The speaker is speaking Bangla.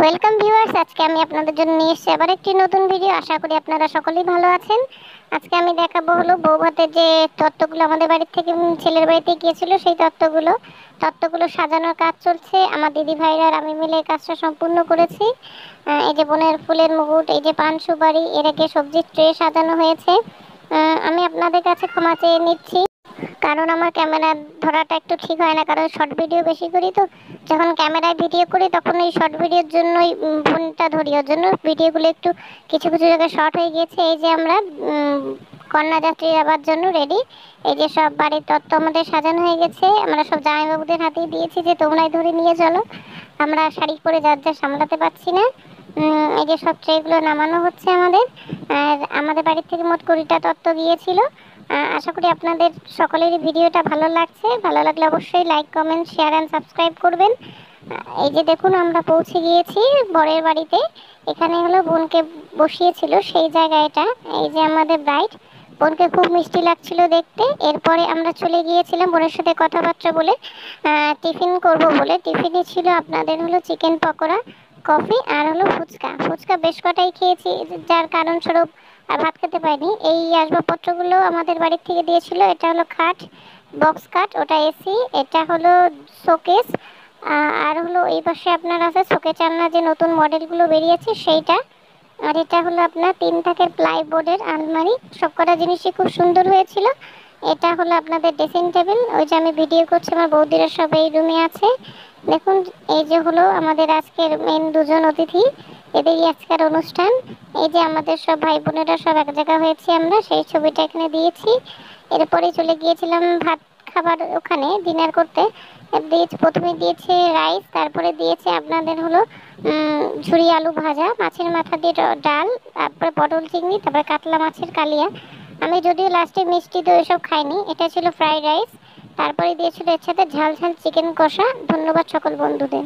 ওয়েলকাম ভিউয়ার্স, আজকে আমি আপনাদের জন্য নিয়ে এসেছি আবার একটি নতুন ভিডিও। আশা করি আপনারা সকলেই ভালো আছেন। আজকে আমি দেখাবো হলো বউ ভাতের যে তত্ত্বগুলো আমাদের বাড়ি থেকে ছেলের বাড়িতে গিয়েছিল, সেই তত্ত্বগুলো সাজানোর কাজ চলছে। আমার দিদি ভাইরা আর আমি মিলে এই কাজটা সম্পূর্ণ করেছি। এই যে বোনের ফুলের মুকুট, এই যে পান সুপারি, এর আগে সবজির ট্রে সাজানো হয়েছে। আমি আপনাদের কাছে ক্ষমা চেয়ে নিচ্ছি, কারণ আমার ক্যামেরা ধরাটা একটু ঠিক হয় না, কারণ শর্ট ভিডিও বেশি করি। তো যখন ক্যামেরায় ভিডিও করি তখন ওই শর্ট ভিডিওর জন্যই ফোনটা ধরি, ওর জন্য ভিডিওগুলো একটু কিছু কিছু জায়গায় শর্ট হয়ে গিয়েছে। এই যে আমরা কন্যাযাত্রী যাবার জন্য রেডি। এই যে সব বাড়ির তত্ত্ব আমাদের সাজানো হয়ে গেছে। আমরা সব জামাইবাবুদের হাতেই দিয়েছি যে তোমরাই ধরে নিয়ে চলো, আমরা শাড়ি পরে যার যা সামলাতে পারছি না। এই যে সব ট্রেগুলো নামানো হচ্ছে আমাদের। আর আমাদের বাড়ির থেকে মোট 20টা তত্ত্ব গিয়েছিল। আশা করি আপনাদের সকলেরই ভিডিওটা ভালো লাগছে। ভালো লাগলে অবশ্যই like, comment, share and subscribe করবেন। এই যে দেখুন, আমরা পৌঁছে গিয়েছি বরের বাড়িতে। এখানে হলো বোনকে বসিয়েছিল সেই জায়গাটা। এই যে আমাদের ব্রাইড, বোনকে খুব মিষ্টি লাগছিল দেখতে। এরপরে আমরা চলে গিয়েছিলাম বোনের সাথে কথাবার্তা বলে টিফিন করব বলে। টিফিনে ছিল আপনাদের হলো চিকেন পকোড়া, কফি আর হলো ফুচকা। ফুচকা বেশ কটাই খেয়েছি, যার কারণ স্বরূপ আর ভাত খেতে পাইনি। এই আসবাবপত্রগুলো আমাদের বাড়ির থেকে দিয়েছিল। এটা হলো খাট, বক্স খাট, ওটা এসি। এটা হলো শোকেস, আর হলো এই পাশে আপনার আছে শোকেস আলনা, যে নতুন মডেলগুলো বেরিয়েছে সেইটা। আর এটা হলো আপনার 3 থাকের প্লাইবোর্ডের আলমারি। সবকটা জিনিসই খুব সুন্দর হয়েছিল। এটা হলো আপনাদের ড্রেসিং টেবিল। ওই যে আমি ভিডিও করছি, আমার বৌদিরা সব এই রুমে আছে। দেখুন, এই যে হলো আমাদের আজকের মেন দুজন অতিথি, এদেরই আজকের অনুষ্ঠান। এই যে আমাদের সব ভাই বোনেরা সব এক জায়গা হয়েছি, আমরা সেই ছবিটা এখানে দিয়েছি। এরপরে চলে গিয়েছিলাম ভাত খাবার ওখানে ডিনার করতে। প্রথমে দিয়েছে রাইস, তারপরে দিয়েছে আপনাদের হলো ঝুরি আলু ভাজা, মাছের মাথা দিয়ে ডাল, তারপরে পটল চিংড়ি, তারপরে কাতলা মাছের কালিয়া। আমি যদিও লাস্টে মিষ্টি তো এসব খাইনি। এটা ছিল ফ্রাইড রাইস। তারপরে দিয়েছিল এর সাথে ঝাল ঝাল চিকেন কষা। ধন্যবাদ সকল বন্ধুদের।